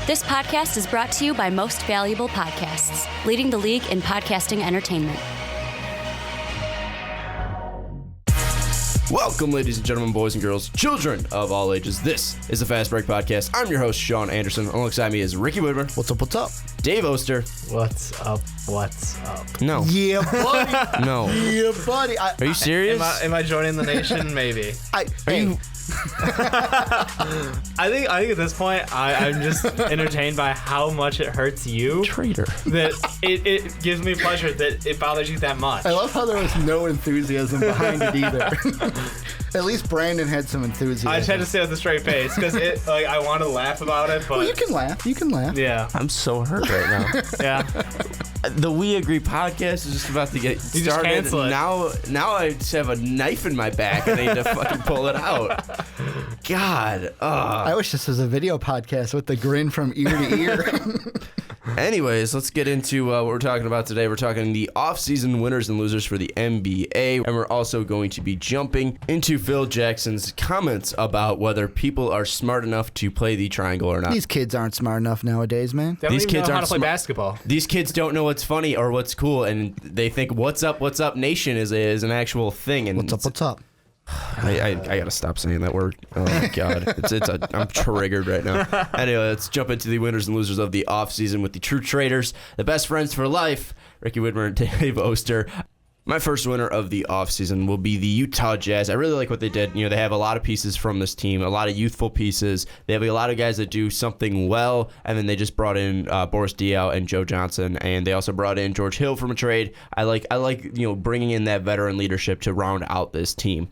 This podcast is brought to you by Most Valuable Podcasts, leading the league in podcasting entertainment. Welcome, ladies and gentlemen, boys and girls, children of all ages. This is the Fast Break Podcast. I'm your host, Sean Anderson. Alongside me is Ricky Widmer. What's up, what's up? Dave Oster. What's up, what's up? No. Yeah, buddy. No. Yeah, buddy. Are you serious? Am I joining the nation? Maybe. you? I think at this point, I'm just entertained by how much it hurts you. Traitor. That it gives me pleasure that it bothers you that much. I love how there was no enthusiasm behind it either. At least Brandon had some enthusiasm. I just had to stay with a straight face because I want to laugh about it, but Well, you can laugh. You can laugh. yeah, I'm so hurt right now. yeah. The We Agree podcast is just about to get just started. cancel it. Now I just have a knife in my back and I need to fucking pull it out. God. I wish this was a video podcast with the grin from ear to ear. Anyways, let's get into what we're talking about today. We're talking the off-season winners and losers for the NBA, and we're also going to be jumping into Phil Jackson's comments about whether people are smart enough to play the triangle or not. These kids aren't smart enough nowadays, man. They don't These even kids know how aren't to play smart. basketball. These kids don't know what's funny or what's cool, and they think "What's up, nation" is an actual thing. And What's up? I gotta stop saying that word. Oh my god, I'm triggered right now. Anyway, let's jump into the winners and losers of the offseason with the true traders, the best friends for life, Ricky Widmer and Dave Oster. My first winner of the offseason will be the Utah Jazz. I really like what they did. You know, they have a lot of pieces from this team, a lot of youthful pieces. They have a lot of guys that do something well, and then they just brought in Boris Diaw and Joe Johnson, and they also brought in George Hill from a trade. I like bringing in that veteran leadership to round out this team.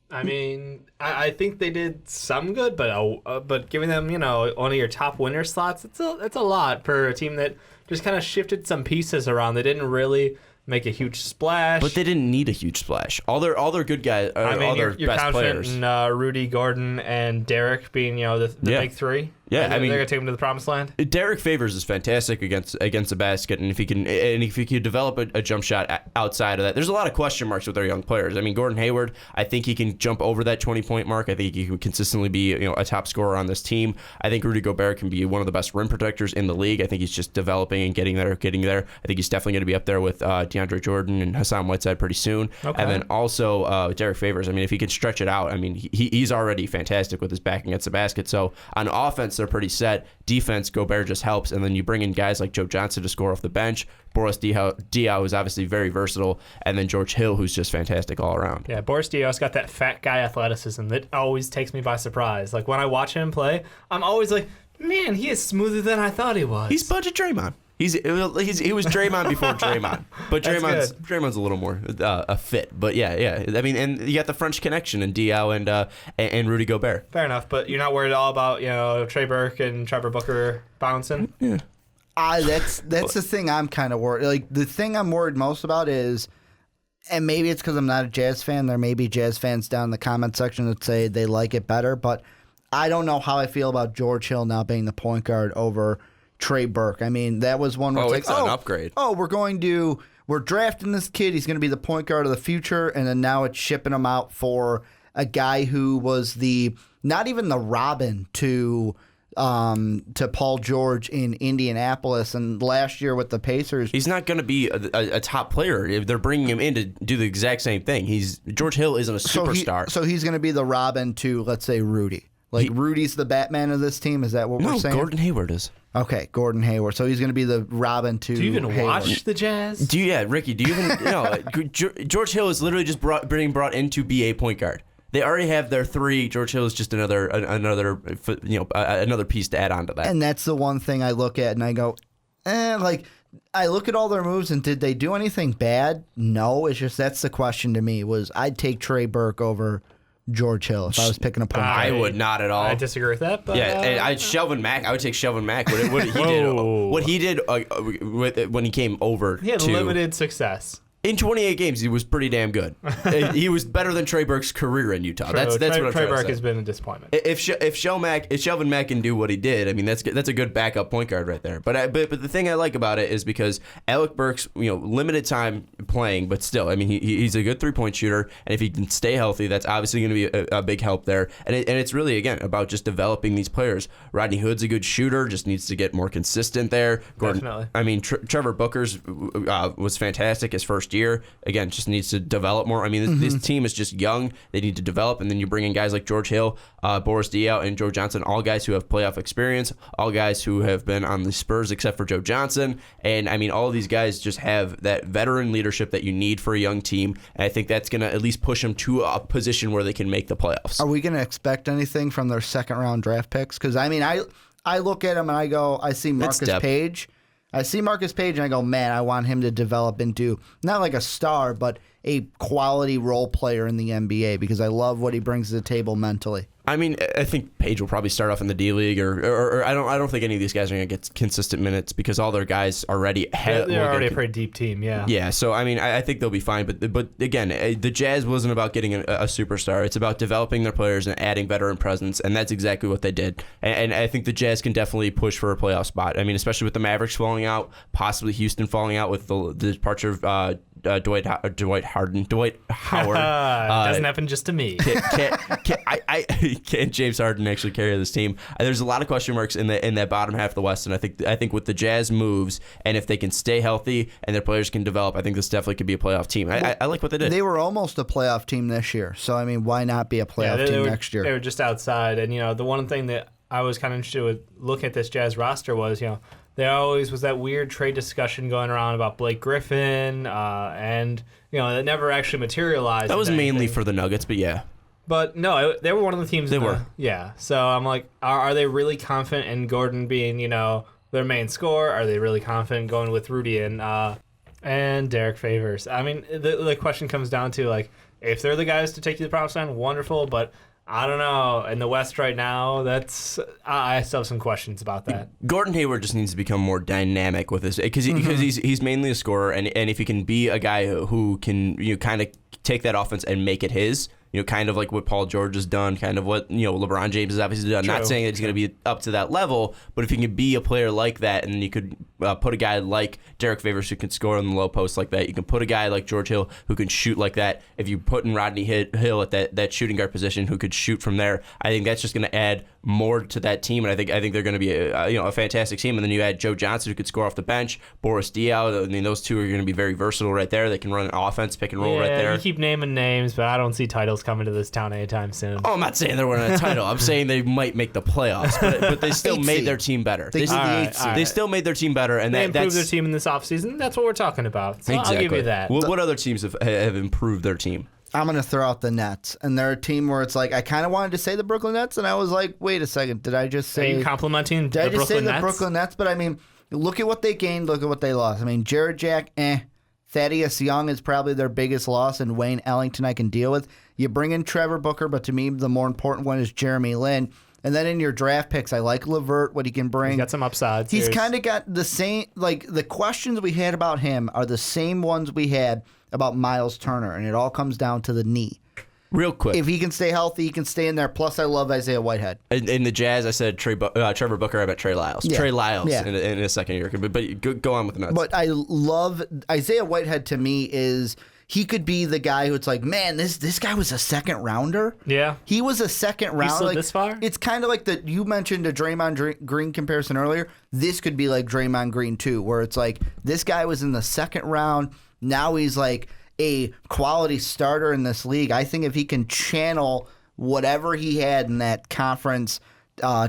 I mean, I think they did some good, but giving them, one of your top winner slots, it's a lot for a team that just kind of shifted some pieces around. They didn't really make a huge splash. But they didn't need a huge splash. All their good guys, all their you're best confident players. in Rudy, Gordon, and Derek being, the big three. Yeah, they're gonna take them to the promised land. Derek Favors is fantastic against the basket, and if he can develop a jump shot outside of that, there's a lot of question marks with our young players. I mean, Gordon Hayward, I think he can jump over that 20-point mark. I think he can consistently be a top scorer on this team. I think Rudy Gobert can be one of the best rim protectors in the league. I think he's just developing and getting there. I think he's definitely going to be up there with DeAndre Jordan and Hassan Whiteside pretty soon. Okay. And then also Derek Favors. I mean, if he can stretch it out, I mean, he's already fantastic with his back against the basket. So on offense, they're pretty set. Defense, Gobert just helps, and then you bring in guys like Joe Johnson to score off the bench, Boris Diaw, who's obviously very versatile, and then George Hill, who's just fantastic all around. Yeah, Boris Diaw's got that fat guy athleticism that always takes me by surprise. Like when I watch him play, I'm always like, man, he is smoother than I thought he was. He's budget Draymond. He was Draymond before Draymond, but Draymond's a little more a fit. But yeah. I mean, and you got the French connection in Diaw and Rudy Gobert. Fair enough, but you're not worried at all about Trey Burke and Trevor Booker bouncing. Yeah. That's the thing I'm kind of worried. Like the thing I'm worried most about is, and maybe it's because I'm not a Jazz fan. There may be Jazz fans down in the comment section that say they like it better, but I don't know how I feel about George Hill now being the point guard over Trey Burke. I mean, that was one where it's an upgrade. We're drafting this kid. He's going to be the point guard of the future. And then now it's shipping him out for a guy who was not even the Robin to Paul George in Indianapolis. And last year with the Pacers, he's not going to be a top player if they're bringing him in to do the exact same thing. George Hill isn't a superstar. So he's going to be the Robin to, let's say, Rudy. Rudy's the Batman of this team? Is that what we're saying? No, Gordon Hayward is. Okay, Gordon Hayward. So he's going to be the Robin to Do you even Hayward. watch the Jazz? Ricky, do you even George Hill is literally just being brought in to be a point guard. They already have their three. George Hill is just another piece to add on to that. And that's the one thing I look at and I go, I look at all their moves and did they do anything bad? No, it's just that's the question to me was I'd take Trey Burke over George Hill if I was picking a point guard. I would not at all. I disagree with that. But, yeah, and I would take Shelvin Mack. What he did when he came over. He had limited success. In 28 games, he was pretty damn good. He was better than Trey Burke's career in Utah. That's what I'm trying to say. Trey Burke has been a disappointment. If Shelvin Mack can do what he did, I mean that's a good backup point guard right there. But the thing I like about it is because Alec Burks, limited time playing, but still, I mean he's a good 3-point shooter, and if he can stay healthy, that's obviously going to be a big help there. And it's really again about just developing these players. Rodney Hood's a good shooter, just needs to get more consistent there. Gordon, Definitely. I mean Trevor Booker's was fantastic his first year. Again, just needs to develop more. I mean, this team is just young. They need to develop, and then you bring in guys like George Hill, Boris Diaw, and Joe Johnson, all guys who have playoff experience, all guys who have been on the Spurs except for Joe Johnson. And, I mean, all of these guys just have that veteran leadership that you need for a young team, and I think that's going to at least push them to a position where they can make the playoffs. Are we going to expect anything from their second-round draft picks? Because, I mean, I look at them and I see Marcus Page. I see Marcus Page and I go, man, I want him to develop into not like a star, but a quality role player in the NBA because I love what he brings to the table mentally. I mean, I think Page will probably start off in the D League, or I don't think any of these guys are going to get consistent minutes because all their guys already have. They're already a pretty deep team, yeah. Yeah, so I mean, I think they'll be fine. But again, the Jazz wasn't about getting a superstar. It's about developing their players and adding veteran presence, and that's exactly what they did. And I think the Jazz can definitely push for a playoff spot. I mean, especially with the Mavericks falling out, possibly Houston falling out with the departure of Dwight Howard. Doesn't happen just to me. Can James Harden actually carry this team? There's a lot of question marks in that bottom half of the West, and I think with the Jazz moves and if they can stay healthy and their players can develop, I think this definitely could be a playoff team. I like what they did. They were almost a playoff team this year, so I mean, why not be a playoff team next year? They were just outside, and the one thing that I was kind of interested with looking at this Jazz roster was there always was that weird trade discussion going around about Blake Griffin, and it never actually materialized. That was mainly for the Nuggets, but yeah. But no, they were one of the teams. They were. Yeah. So I'm like, are they really confident in Gordon being, their main scorer? Are they really confident going with Rudy and Derek Favors? I mean, the question comes down to, like, if they're the guys to take you to the promised land, wonderful. But I don't know. In the West right now, I still have some questions about that. Gordon Hayward just needs to become more dynamic with this because he's mainly a scorer, and if he can be a guy who can kind of take that offense and make it his. Kind of like what Paul George has done, kind of what LeBron James has obviously done. True. Not saying that he's going to be up to that level, but if he can be a player like that, and then you could put a guy like Derek Favors who can score on the low post like that. You can put a guy like George Hill who can shoot like that. If you put in Rodney Hill at that shooting guard position who could shoot from there, I think that's just going to add more to that team, and I think they're going to be a fantastic team. And then you add Joe Johnson who could score off the bench, Boris Diaw. I mean, those two are going to be very versatile right there. They can run an offense, pick and roll right there. You keep naming names, but I don't see titles coming to this town anytime soon. Oh, I'm not saying they're winning a title. I'm saying they might make the playoffs, but they still made their team better. They still made their team better, and they improved their team in this offseason. That's what we're talking about. So exactly. I'll give you that. What other teams have improved their team? I'm going to throw out the Nets. And they're a team where it's like, I kind of wanted to say the Brooklyn Nets, and I was like, wait a second. Did I just say... Are you complimenting the Brooklyn Nets? Did I just say the Brooklyn Nets? But I mean, look at what they gained, look at what they lost. I mean, Jared Jack, Thaddeus Young is probably their biggest loss, and Wayne Ellington I can deal with. You bring in Trevor Booker, but to me, the more important one is Jeremy Lin. And then in your draft picks, I like LeVert, what he can bring. He's got some upsides. He's kind of got the same, like, the questions we had about him are the same ones we had about Miles Turner, and it all comes down to the knee. Real quick. If he can stay healthy, he can stay in there. Plus, I love Isaiah Whitehead. In the Jazz, I said Trevor Booker. I bet Trey Lyles. Yeah. Trey Lyles Yeah. in his second year. But go on with the Nets. But I love Isaiah Whitehead. To me, he could be the guy who it's like, man, this guy was a second rounder. Yeah, he was a second rounder. He's slid like, this far. It's kind of like you mentioned a Draymond Green comparison earlier. This could be like Draymond Green too, where it's like this guy was in the second round. Now he's like a quality starter in this league. I think if he can channel whatever he had in that conference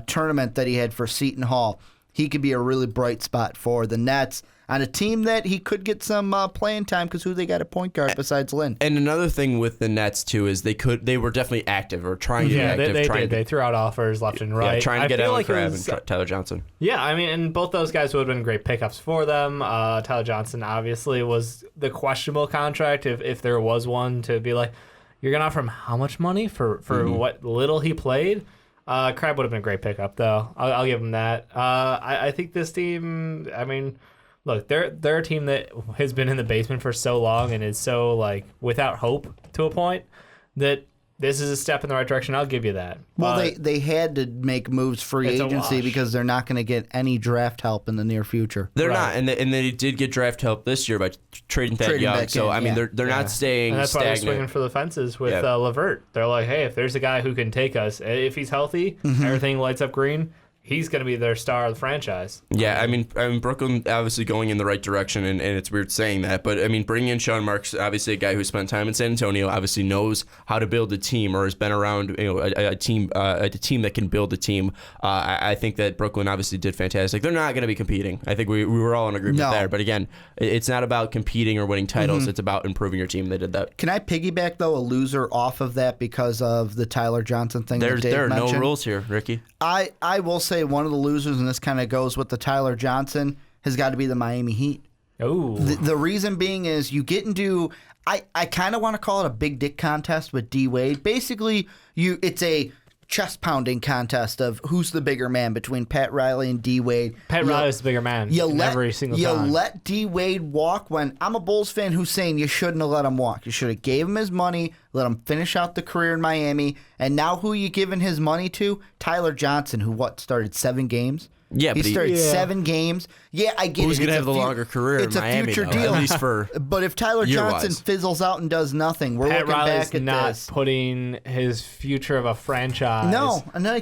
tournament that he had for Seton Hall, he could be a really bright spot for the Nets on a team that he could get some playing time because who they got at point guard besides Lynn. And another thing with the Nets too is they were definitely active or trying to be active. They threw out offers left and right. Yeah, trying to get Allen Crabbe and Tyler Johnson. Yeah, I mean, and both those guys would have been great pickups for them. Tyler Johnson obviously was the questionable contract if there was one to be like, you're gonna offer him how much money for what little he played. Crabbe would have been a great pickup though. I'll give him that. I think this team, I mean, look, they're a team that has been in the basement for so long and is so like without hope to a point that this is a step in the right direction. I'll give you that. Well, they had to make moves free agency because they're not going to get any draft help in the near future. They're not, and they did get draft help this year by trading Thad Young. So I mean, they're not staying and that's stagnant. why they're swinging for the fences with LeVert. They're like, hey, if there's a guy who can take us, if he's healthy, everything lights up green. He's going to be their star of the franchise. Yeah, I mean, Brooklyn obviously going in the right direction, and it's weird saying that, but I mean, bringing in Sean Marks, obviously a guy who spent time in San Antonio, obviously knows how to build a team or has been around, a team that can build a team. I think that Brooklyn obviously did fantastic. They're not going to be competing. I think we were all in agreement there. But again, it's not about competing or winning titles. It's about improving your team. They did that. Can I piggyback though a loser off of that because of the Tyler Johnson thing? There are mentioned? no rules here, Ricky. I will say one of the losers, and this kind of goes with the Tyler Johnson, has got to be the Miami Heat. Oh, the reason being is you get into I kind of want to call it a big dick contest with D Wade. Basically, it's a chest pounding contest of who's the bigger man between Pat Riley and D Wade. Pat Riley's the bigger man every single time. You let D Wade walk when I'm a Bulls fan who's saying you shouldn't have let him walk. You should have gave him his money, let him finish out the career in Miami, and now who are you giving his money to? Tyler Johnson, who started 7 games. Yeah, he started 7 games. Yeah, I get Who's it. going to have the longer career in Miami? It's a future though, deal. At least for But if Tyler Johnson fizzles out and does nothing, we're Pat looking Riley's back at not this. putting his future of a franchise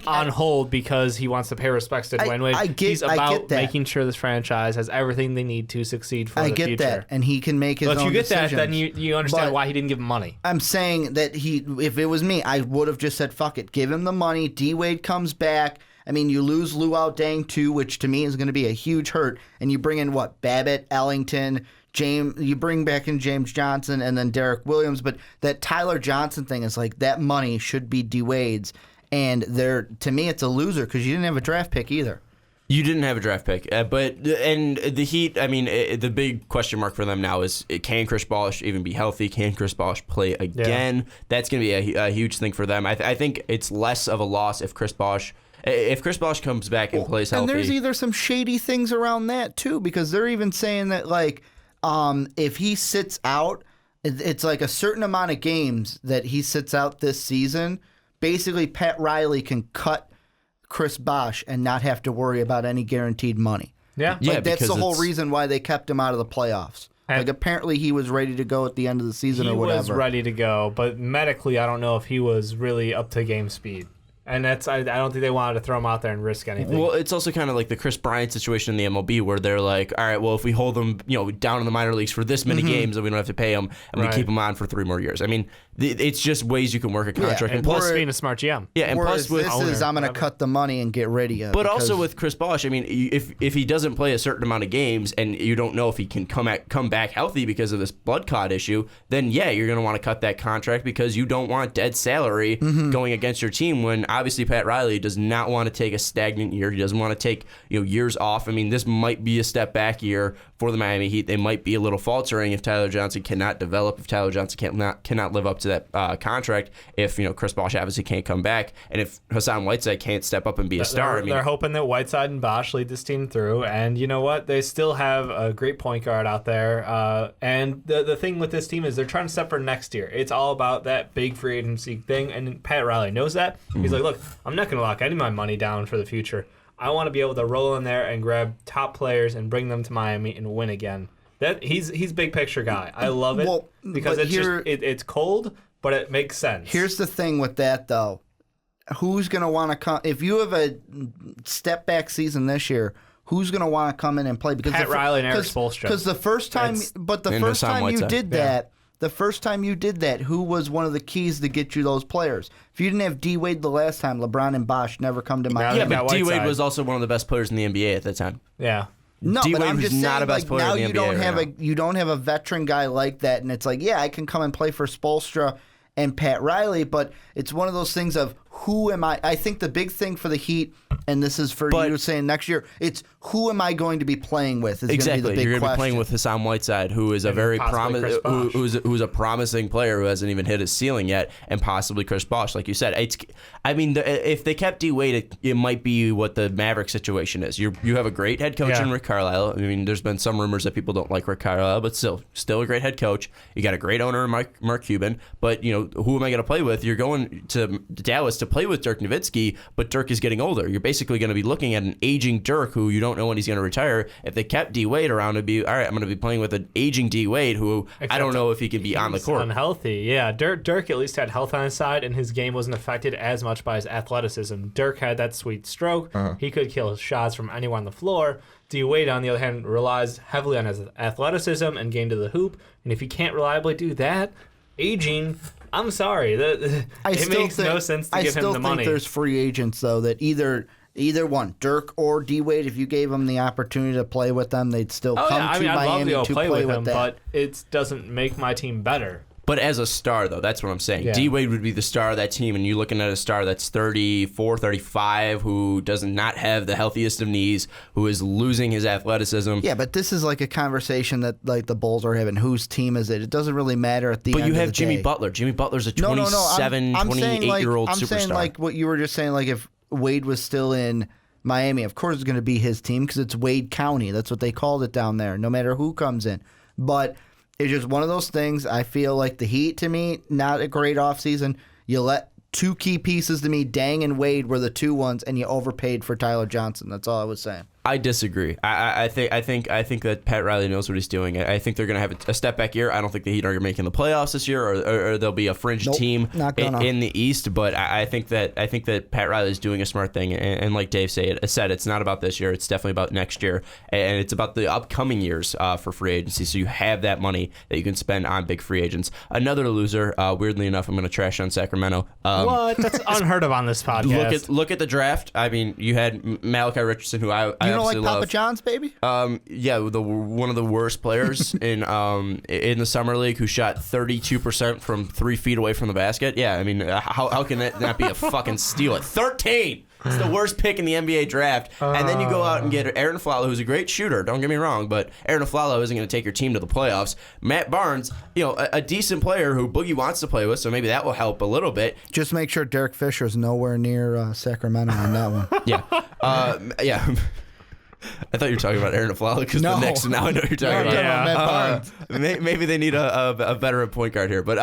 on hold because he wants to pay respects to Dwayne Wade. He's about making sure this franchise has everything they need to succeed for the future. I get that, and he can make his own decisions. If you get decisions. that, then you understand why he didn't give him money. I'm saying that if it was me, I would have just said, fuck it, give him the money. D-Wade comes back. I mean, you lose Luau Deng too, which to me is going to be a huge hurt. And you bring in Babbitt, Ellington, James. You bring back in James Johnson and then Derek Williams. But that Tyler Johnson thing is like that money should be D-Wade's. And to me, it's a loser because you didn't have a draft pick either. You didn't have a draft pick, but the Heat. I mean, the big question mark for them now is: can Chris Bosh even be healthy? Can Chris Bosh play again? Yeah. That's going to be a huge thing for them. I think it's less of a loss if Chris Bosh comes back and plays healthy. And there's either some shady things around that too, because they're even saying that if he sits out, it's like a certain amount of games that he sits out this season. Basically, Pat Riley can cut Chris Bosh and not have to worry about any guaranteed money. Yeah, that's the whole reason why they kept him out of the playoffs. Apparently he was ready to go at the end of the season or whatever. He was ready to go, but medically, I don't know if he was really up to game speed. And I don't think they wanted to throw him out there and risk anything. Well, it's also kind of like the Chris Bryant situation in the MLB where they're like, all right, well, if we hold him, down in the minor leagues for this many games, then we don't have to pay him, and we keep him on for 3 more years. I mean, it's just ways you can work a contract. And plus being a smart GM. Yeah, and plus with I'm going to cut the money and get rid of you. But also with Chris Bosh, I mean, if he doesn't play a certain amount of games and you don't know if he can come back healthy because of this blood clot issue, then you're going to want to cut that contract because you don't want dead salary going against your team when obviously Pat Riley does not want to take a stagnant year. He doesn't want to take years off. I mean, this might be a step back year for the Miami Heat. They might be a little faltering if Tyler Johnson cannot develop, if Tyler Johnson cannot live up to that contract, if Chris Bosh obviously can't come back, and if Hassan Whiteside can't step up and be a star. They're hoping that Whiteside and Bosh lead this team through, and you know what? They still have a great point guard out there. And the thing with this team is they're trying to set for next year. It's all about that big free agency thing, and Pat Riley knows that. He's like, look, I'm not going to lock any of my money down for the future. I want to be able to roll in there and grab top players and bring them to Miami and win again. He's big picture guy. I love it because it's cold, but it makes sense. Here's the thing with that though. Who's going to want to come if you have a step back season this year? Who's going to want to come in and play? Because Pat Riley and Eric Spoelstra. Because the first time you did that. The first time you did that, who was one of the keys to get you those players? If you didn't have D-Wade the last time, LeBron and Bosh never come to Miami. Yeah, but D-Wade was also one of the best players in the NBA at that time. Yeah. No, D-Wade but I'm was just not saying, a best player now in the you NBA don't have right you don't have a veteran guy like that, and it's like, yeah, I can come and play for Spoelstra and Pat Riley, but it's one of those things of who am I? I think the big thing for the Heat, and this is for you saying next year, it's who am I going to be playing with? Is Exactly. Gonna be the big You're going to be playing question. with Hassan Whiteside, who is a very who's a promising player who hasn't even hit his ceiling yet, and possibly Chris Bosh, like you said. If they kept D Wade, it might be what the Maverick situation is. You have a great head coach in Rick Carlisle. I mean, there's been some rumors that people don't like Rick Carlisle, but still a great head coach. You got a great owner, Mark Cuban. But who am I going to play with? You're going to Dallas to play with Dirk Nowitzki, but Dirk is getting older. You're basically going to be looking at an aging Dirk who you don't know when he's going to retire. If they kept D Wade around, it'd be all right. I'm going to be playing with an aging D Wade who I don't know if he can be on the court. Unhealthy, yeah. Dirk at least had health on his side, and his game wasn't affected as much by his athleticism. Dirk had that sweet stroke. He could kill shots from anywhere on the floor. D Wade, on the other hand, relies heavily on his athleticism and game to the hoop. And if he can't reliably do that, aging, I'm sorry, it makes no sense to give him the money. I still think there's free agents though that either one, Dirk or D Wade, if you gave them the opportunity to play with them, they'd still come to I'd Miami love to play with them. But it doesn't make my team better. But as a star, though, that's what I'm saying. Yeah. D Wade would be the star of that team, and you're looking at a star that's 34, 35, who does not have the healthiest of knees, who is losing his athleticism. Yeah, but this is like a conversation that like the Bulls are having. Whose team is it? It doesn't really matter at the end of the day. But you have Jimmy Butler. Jimmy Butler's a 27, 28-year-old superstar. I'm saying like what you were just saying, like if Wade was still in Miami, of course it's going to be his team because it's Wade County. That's what they called it down there, no matter who comes in. But it's just one of those things. I feel like the Heat, to me, not a great offseason. You let two key pieces to me, Dang and Wade, were the two ones, and you overpaid for Tyler Johnson. That's all I was saying. I disagree. I think that Pat Riley knows what he's doing. I think they're going to have a step back year. I don't think the Heat are making the playoffs this year, or they'll be a fringe team in the East. But I think that Pat Riley is doing a smart thing. And like Dave said, it's not about this year. It's definitely about next year, and it's about the upcoming years for free agency. So you have that money that you can spend on big free agents. Another loser. Weirdly enough, I'm going to trash on Sacramento. What? That's unheard of on this podcast. Look at the draft. I mean, you had Malachi Richardson, who I you don't like love. Papa John's, baby? Yeah, one of the worst players in the summer league, who shot 32% from 3 feet away from the basket. Yeah, I mean, how can that not be a fucking steal at 13? It's the worst pick in the NBA draft. And then you go out and get Aaron Aflalo, who's a great shooter, don't get me wrong, but Aaron Aflalo isn't going to take your team to the playoffs. Matt Barnes, a decent player who Boogie wants to play with, so maybe that will help a little bit. Just make sure Derek Fisher's nowhere near Sacramento on that one. Yeah. Yeah. I thought you were talking about Aaron Aflalo because the Knicks. Now I know you're talking about. Matt Barnes. Maybe they need a veteran point guard here, but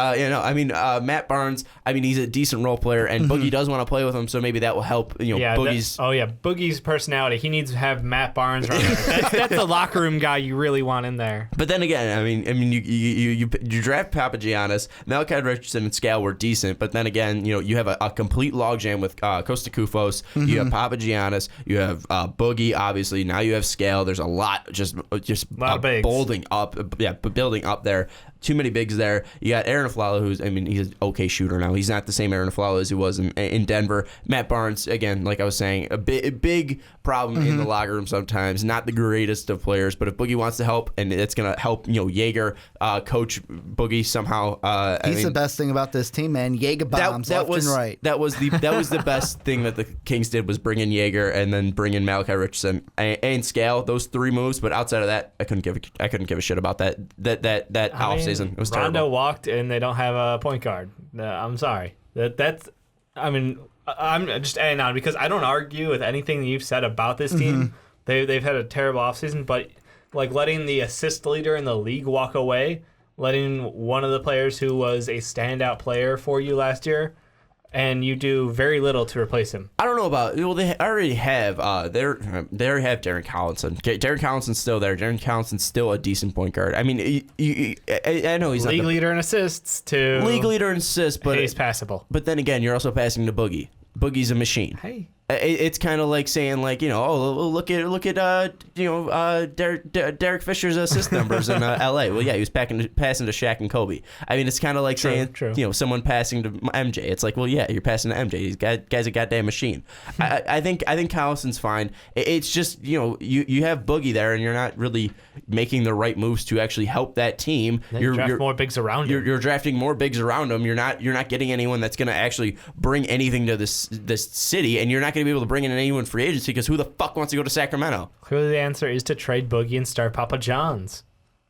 Matt Barnes. I mean, he's a decent role player, and Boogie does want to play with him, so maybe that will help. Boogie's. Boogie's personality. He needs to have Matt Barnes around there. That's the locker room guy you really want in there. But then again, I mean, you draft Papagiannis, Malachi Richardson, and Scal were decent, but then again, you have a complete logjam with Costa Kufos. You have Papagiannis. You have Boogie, obviously. Now you have Scale. There's a lot just building up there. Too many bigs there. You got Aaron Aflalo, he's an okay shooter now. He's not the same Aaron Aflalo as he was in Denver. Matt Barnes, again, like I was saying, a big problem in the locker room sometimes. Not the greatest of players, but if Boogie wants to help, and it's going to help, Jaeger coach Boogie somehow. He's the best thing about this team, man. Jaeger bombs left and right. That was the best thing that the Kings did, was bring in Jaeger and then bring in Malachi Richardson and Scale. Those 3 moves, but outside of that, I couldn't give a shit about that offseason. It was Rondo terrible. walked, and they don't have a point guard. I'm sorry. I'm just adding on because I don't argue with anything that you've said about this team. They've had a terrible offseason, but like letting the assist leader in the league walk away, letting one of the players who was a standout player for you last year, and you do very little to replace him. I don't know about. Well, they already have. They already have Darren Collinson. Darren Collinson's still there. Darren Collinson's still a decent point guard. I mean, I know he's league not leader in assists to league leader in assists, but he's passable. But then again, you're also passing to Boogie. Boogie's a machine. Hey, It's kind of like saying, like, you know, oh, look at Derek Fisher's assist numbers in L.A. Well, yeah, he was passing to Shaq and Kobe. I mean, it's kind of like saying, you know, someone passing to MJ. It's like, well, yeah, you're passing to MJ. Guy's a goddamn machine. I think Collison's fine. It's just, you know, you have Boogie there, and you're not really making the right moves to actually help that team. You're drafting more bigs around him. You're drafting more bigs around him. You're not getting anyone that's going to actually bring anything to this city, and you're not going to be able to bring in anyone free agency because who the fuck wants to go to Sacramento? Clearly, the answer is to trade Boogie and start Papa John's.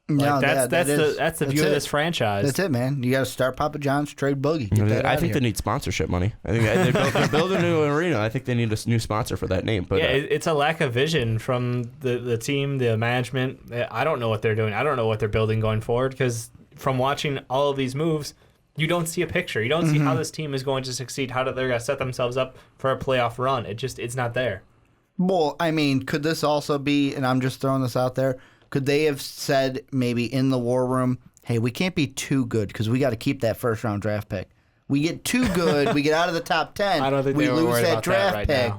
No, that's the view of this franchise. That's it, man. You got to start Papa John's, trade Boogie. I think they need sponsorship money. I think they're building a new arena. I think they need a new sponsor for that name. But yeah, it's a lack of vision from the team, the management. I don't know what they're doing. I don't know what they're building going forward because from watching all of these moves, you don't see a picture. You don't see how this team is going to succeed, how they're going to set themselves up for a playoff run. It's not there. Well, I mean, could this also be, and I'm just throwing this out there, could they have said maybe in the war room, hey, we can't be too good because we got to keep that first-round draft pick. We get too good, we get out of the top 10, I don't think we they were lose worried that about draft that right pick. now.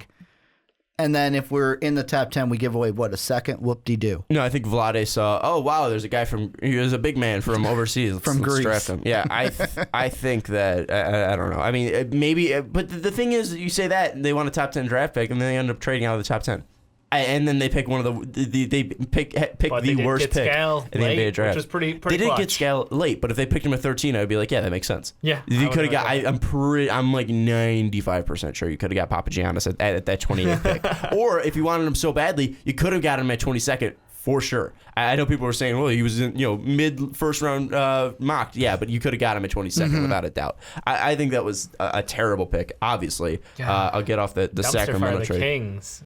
And then if we're in the top 10, we give away, what, a second? Whoop-de-doo. no, I think Vlade saw, oh, wow, there's a guy he was a big man from overseas. From let's Greece. draft him. Yeah, I think that, I don't know. I mean, maybe, but the thing is, you say that, and they want a top 10 draft pick, and then they end up trading out of the top 10. And then they pick one of they pick the worst pick in the NBA draft. Which was pretty they did clutch. get Scale late, but if they picked him at 13, I would be like, yeah, that makes sense. Yeah, you could have got. I'm like 95% sure you could have got Papagiannis at that 28th pick. Or if you wanted him so badly, you could have got him at 22nd. For sure. I know people were saying, well, he was in, mid first round mocked. Yeah, but you could have got him at 22nd without a doubt. I think that was a terrible pick, obviously. I'll get off the Sacramento the trade. Kings.